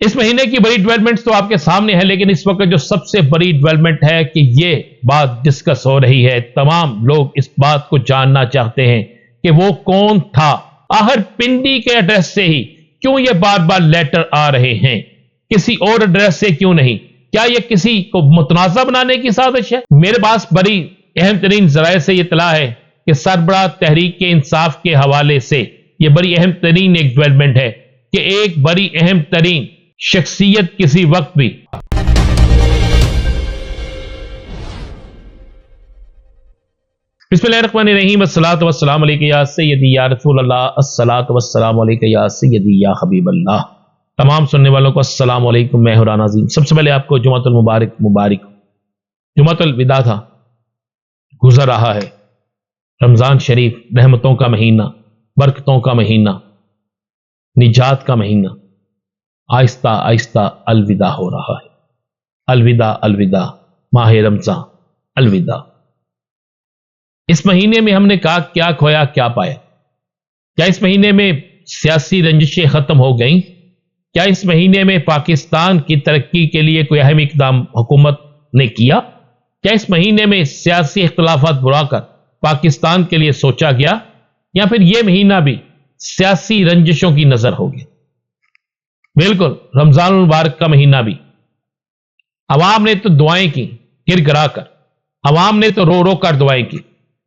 اس مہینے کی بڑی ڈیولپمنٹس تو آپ کے سامنے ہے، لیکن اس وقت جو سب سے بڑی ڈیولپمنٹ ہے کہ یہ بات ڈسکس ہو رہی ہے، تمام لوگ اس بات کو جاننا چاہتے ہیں کہ وہ کون تھا، آخر پنڈی کے ایڈریس سے ہی کیوں یہ بار بار لیٹر آ رہے ہیں، کسی اور ایڈریس سے کیوں نہیں؟ کیا یہ کسی کو متنازع بنانے کی سازش ہے؟ میرے پاس بڑی اہم ترین ذرائع سے یہ اطلاع ہے کہ سربراہ تحریک انصاف کے حوالے سے یہ بڑی اہم ترین ایک ڈیولپمنٹ ہے کہ ایک بڑی اہم ترین شخصیت کسی وقت بھی بسم اللہ الرحمن الرحیم، الصلاۃ والسلام علیکہ یا سیدی یا رسول اللہ، الصلاۃ والسلام علیکہ یا سیدی یا حبیب اللہ۔ تمام سننے والوں کو السلام علیکم، میں ہوں رانا عظیم۔ سب سے پہلے آپ کو جمعۃ المبارک جمعۃ الوداع تھا، گزر رہا ہے رمضان شریف، رحمتوں کا مہینہ، برکتوں کا مہینہ، نجات کا مہینہ، آہستہ آہستہ الوداع ہو رہا ہے۔ الوداع الوداع، ماہ رمضان الوداع۔ اس مہینے میں ہم نے کہا کیا کھویا کیا پایا؟ کیا اس مہینے میں سیاسی رنجشیں ختم ہو گئیں؟ کیا اس مہینے میں پاکستان کی ترقی کے لیے کوئی اہم اقدام حکومت نے کیا؟ کیا اس مہینے میں سیاسی اختلافات بڑھا کر پاکستان کے لیے سوچا گیا، یا پھر یہ مہینہ بھی سیاسی رنجشوں کی نظر ہو گیا؟ بالکل، رمضان المبارک کا مہینہ بھی عوام نے تو دعائیں کی گر گرا کر، عوام نے تو رو رو کر دعائیں کی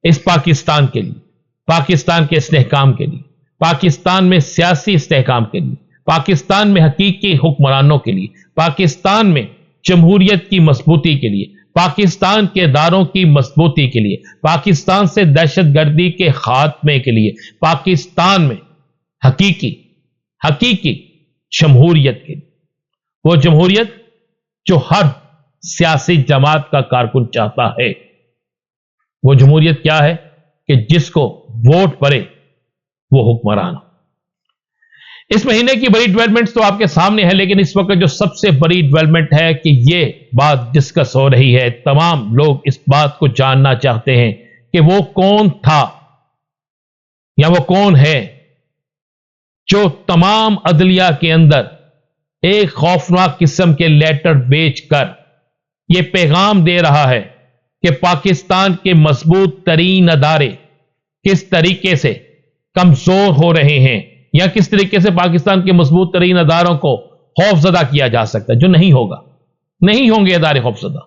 اس پاکستان کے لیے، پاکستان کے استحکام کے لیے، پاکستان میں سیاسی استحکام کے لیے، پاکستان میں حقیقی حکمرانوں کے لیے، پاکستان میں جمہوریت کی مضبوطی کے لیے، پاکستان کے اداروں کی مضبوطی کے لیے، پاکستان سے دہشت گردی کے خاتمے کے لیے، پاکستان میں حقیقی جمہوریت کے لیے، وہ جمہوریت جو ہر سیاسی جماعت کا کارکن چاہتا ہے۔ وہ جمہوریت کیا ہے کہ جس کو ووٹ پڑے وہ حکمران۔ اس مہینے کی بڑی ڈیولپمنٹس تو آپ کے سامنے ہے، لیکن اس وقت جو سب سے بڑی ڈیولپمنٹ ہے کہ یہ بات ڈسکس ہو رہی ہے، تمام لوگ اس بات کو جاننا چاہتے ہیں کہ وہ کون تھا یا وہ کون ہے جو تمام عدلیہ کے اندر ایک خوفناک قسم کے لیٹر بیچ کر یہ پیغام دے رہا ہے کہ پاکستان کے مضبوط ترین ادارے کس طریقے سے کمزور ہو رہے ہیں، یا کس طریقے سے پاکستان کے مضبوط ترین اداروں کو خوف زدہ کیا جا سکتا ہے، جو نہیں ہوگا۔ نہیں ہوں گے ادارے خوف زدہ،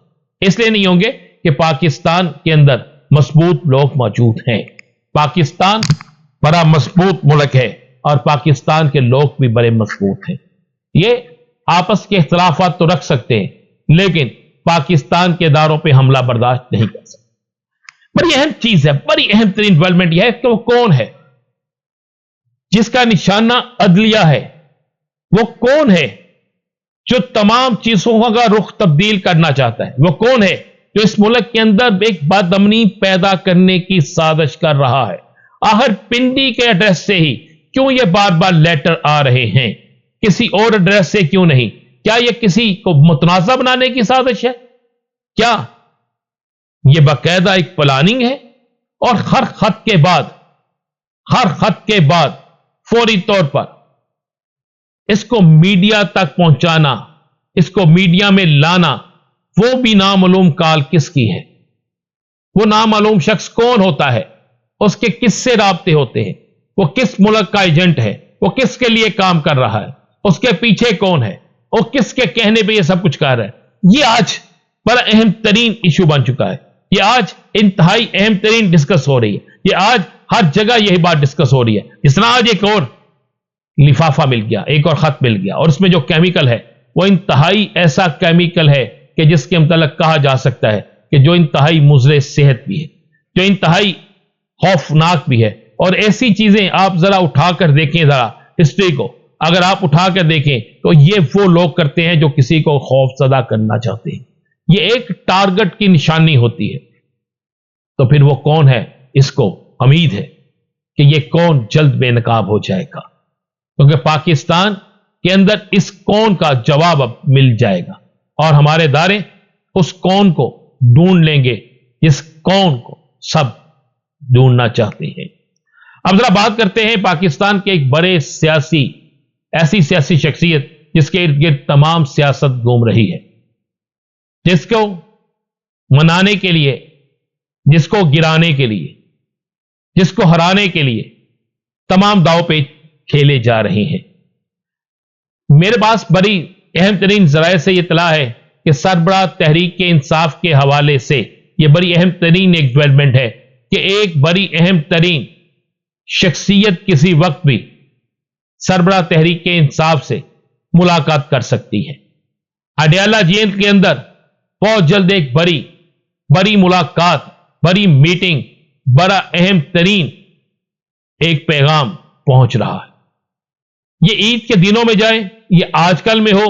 اس لیے نہیں ہوں گے کہ پاکستان کے اندر مضبوط لوگ موجود ہیں۔ پاکستان بڑا مضبوط ملک ہے اور پاکستان کے لوگ بھی بڑے مضبوط ہیں۔ یہ آپس کے اختلافات تو رکھ سکتے ہیں، لیکن پاکستان کے اداروں پہ حملہ برداشت نہیں کر سکتے۔ بڑی اہم چیز ہے، بڑی اہم ترین ڈیولپمنٹ یہ ہے کہ وہ کون ہے جس کا نشانہ عدلیہ ہے، وہ کون ہے جو تمام چیزوں کا رخ تبدیل کرنا چاہتا ہے، وہ کون ہے جو اس ملک کے اندر ایک بد امنی پیدا کرنے کی سازش کر رہا ہے۔ آخر پنڈی کے ایڈریس سے ہی کیوں یہ بار بار لیٹر آ رہے ہیں، کسی اور ایڈریس سے کیوں نہیں؟ کیا یہ کسی کو متنازع بنانے کی سازش ہے؟ کیا یہ باقاعدہ ایک پلاننگ ہے؟ اور ہر خط کے بعد فوری طور پر اس کو میڈیا تک پہنچانا، اس کو میڈیا میں لانا، وہ بھی نامعلوم کال کس کی ہے؟ وہ نامعلوم شخص کون ہوتا ہے؟ اس کے کس سے رابطے ہوتے ہیں؟ وہ کس ملک کا ایجنٹ ہے؟ وہ کس کے لیے کام کر رہا ہے؟ اس کے پیچھے کون ہے؟ اور کس کے کہنے پہ یہ سب کچھ کر رہا ہے؟ یہ آج بڑا اہم ترین ایشو بن چکا ہے، یہ آج انتہائی اہم ترین ڈسکس ہو رہی ہے، یہ آج ہر جگہ یہی بات ڈسکس ہو رہی ہے۔ جس طرح آج ایک اور لفافہ مل گیا، ایک اور خط مل گیا، اور اس میں جو کیمیکل ہے وہ انتہائی ایسا کیمیکل ہے کہ جس کے متعلق کہا جا سکتا ہے کہ جو انتہائی مضر صحت بھی ہے، جو انتہائی خوفناک بھی ہے۔ اور ایسی چیزیں آپ ذرا اٹھا کر دیکھیں، ذرا ہسٹری کو اگر آپ اٹھا کر دیکھیں تو یہ وہ لوگ کرتے ہیں جو کسی کو خوف زدہ کرنا چاہتے ہیں، یہ ایک ٹارگٹ کی نشانی ہوتی ہے۔ تو پھر وہ کون ہے؟ اس کو امید ہے کہ یہ کون جلد بے نقاب ہو جائے گا، کیونکہ پاکستان کے اندر اس کون کا جواب اب مل جائے گا، اور ہمارے ادارے اس کون کو ڈھونڈ لیں گے جس کون کو سب ڈھونڈنا چاہتے ہیں۔ اب ذرا بات کرتے ہیں پاکستان کے ایک بڑے ایسی سیاسی شخصیت جس کے ارد گرد تمام سیاست گھوم رہی ہے، جس کو منانے کے لیے، جس کو گرانے کے لیے، جس کو ہرانے کے لیے تمام داؤ پیچ کھیلے جا رہے ہیں۔ میرے پاس بڑی اہم ترین ذرائع سے یہ اطلاع ہے کہ سربراہ تحریک انصاف کے حوالے سے یہ بڑی اہم ترین ایک ڈیولپمنٹ ہے کہ ایک بڑی اہم ترین شخصیت کسی وقت بھی سربراہ تحریک انصاف سے ملاقات کر سکتی ہے۔ اڈیالہ جیل کے اندر بہت جلد ایک بڑی ملاقات، بڑی میٹنگ، بڑا اہم ترین ایک پیغام پہنچ رہا ہے۔ یہ عید کے دنوں میں جائے، یہ آج کل میں ہو،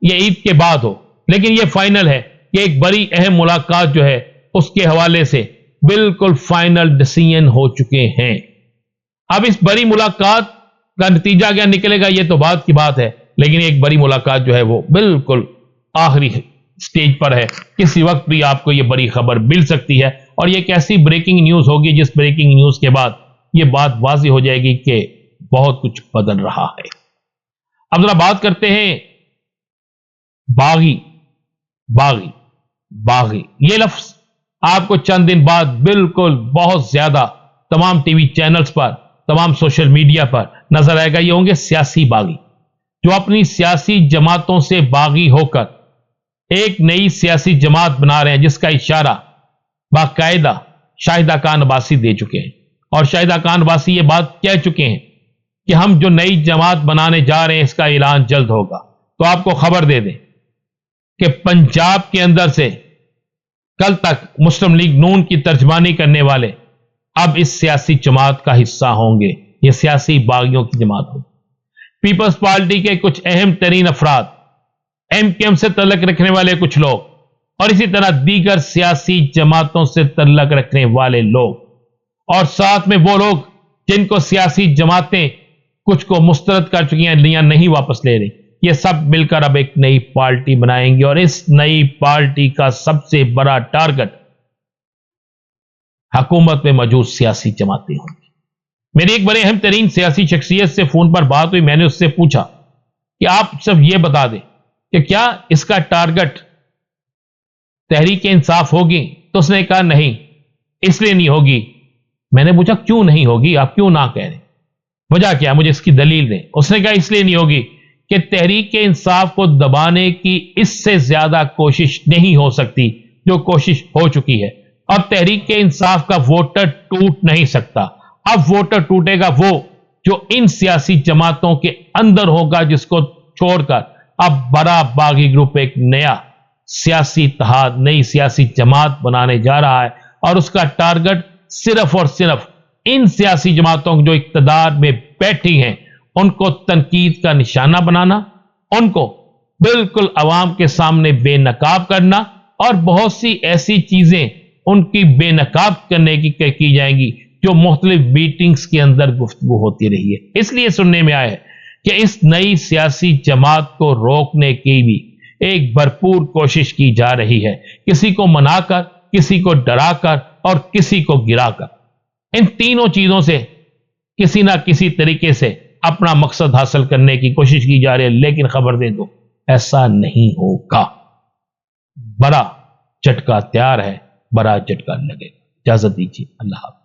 یہ عید کے بعد ہو، لیکن یہ فائنل ہے کہ ایک بڑی اہم ملاقات جو ہے اس کے حوالے سے بالکل فائنل ڈیسیژن ہو چکے ہیں۔ اب اس بڑی ملاقات کا نتیجہ کیا نکلے گا یہ تو بعد کی بات ہے، لیکن ایک بڑی ملاقات جو ہے وہ بالکل آخری سٹیج پر ہے۔ کسی وقت بھی آپ کو یہ بڑی خبر مل سکتی ہے، اور یہ ایک ایسی بریکنگ نیوز ہوگی جس بریکنگ نیوز کے بعد یہ بات واضح ہو جائے گی کہ بہت کچھ بدل رہا ہے۔ اب ذرا بات کرتے ہیں باغی یہ لفظ آپ کو چند دن بعد بالکل بہت زیادہ تمام ٹی وی چینلز پر، تمام سوشل میڈیا پر نظر آئے گا۔ یہ ہوں گے سیاسی باغی، جو اپنی سیاسی جماعتوں سے باغی ہو کر ایک نئی سیاسی جماعت بنا رہے ہیں، جس کا اشارہ باقاعدہ شاہدہ خان عباسی دے چکے ہیں، اور شاہدہ خان عباسی یہ بات کہہ چکے ہیں کہ ہم جو نئی جماعت بنانے جا رہے ہیں اس کا اعلان جلد ہوگا۔ تو آپ کو خبر دے دیں کہ پنجاب کے اندر سے کل تک مسلم لیگ نون کی ترجمانی کرنے والے اب اس سیاسی جماعت کا حصہ ہوں گے۔ یہ سیاسی باغیوں کی جماعت ہوگی۔ پیپلز پارٹی کے کچھ اہم ترین افراد، ایم کیو ایم سے تعلق رکھنے والے کچھ لوگ، اور اسی طرح دیگر سیاسی جماعتوں سے تعلق رکھنے والے لوگ، اور ساتھ میں وہ لوگ جن کو سیاسی جماعتیں کچھ کو مسترد کر چکی ہیں یا نہیں واپس لے رہی، یہ سب مل کر اب ایک نئی پارٹی بنائیں گے، اور اس نئی پارٹی کا سب سے بڑا ٹارگٹ حکومت میں موجود سیاسی جماعتیں ہوں گی۔ میری ایک بڑے اہم ترین سیاسی شخصیت سے فون پر بات ہوئی، میں نے اس سے پوچھا کہ آپ صرف یہ بتا دیں کہ کیا اس کا ٹارگٹ تحریک انصاف ہوگی؟ تو اس نے کہا نہیں، اس لیے نہیں ہوگی۔ میں نے پوچھا کیوں نہیں ہوگی، آپ کیوں نہ کہہ رہے، وجہ کیا، مجھے اس کی دلیل دیں۔ اس نے کہا اس لیے نہیں ہوگی کہ تحریک انصاف کو دبانے کی اس سے زیادہ کوشش نہیں ہو سکتی جو کوشش ہو چکی ہے، اور تحریک انصاف کا ووٹر ٹوٹ نہیں سکتا۔ اب ووٹر ٹوٹے گا وہ جو ان سیاسی جماعتوں کے اندر ہوگا، جس کو چھوڑ کر اب بڑا باغی گروپ ایک نیا سیاسی اتحاد، نئی سیاسی جماعت بنانے جا رہا ہے، اور اس کا ٹارگٹ صرف اور صرف ان سیاسی جماعتوں جو اقتدار میں بیٹھی ہیں ان کو تنقید کا نشانہ بنانا، ان کو بالکل عوام کے سامنے بے نقاب کرنا، اور بہت سی ایسی چیزیں ان کی بے نقاب کرنے کی جائیں گی جو مختلف میٹنگز کے اندر گفتگو ہوتی رہی ہے۔ اس لیے سننے میں آیا ہے کہ اس نئی سیاسی جماعت کو روکنے کی بھی ایک بھرپور کوشش کی جا رہی ہے، کسی کو منا کر، کسی کو ڈرا کر، اور کسی کو گرا کر۔ ان تینوں چیزوں سے کسی نہ کسی طریقے سے اپنا مقصد حاصل کرنے کی کوشش کی جا رہی ہے، لیکن خبر دے دو ایسا نہیں ہوگا۔ بڑا جھٹکا تیار ہے، بڑا جھٹکا لگے گا۔ اجازت دیجیے، اللہ حافظ۔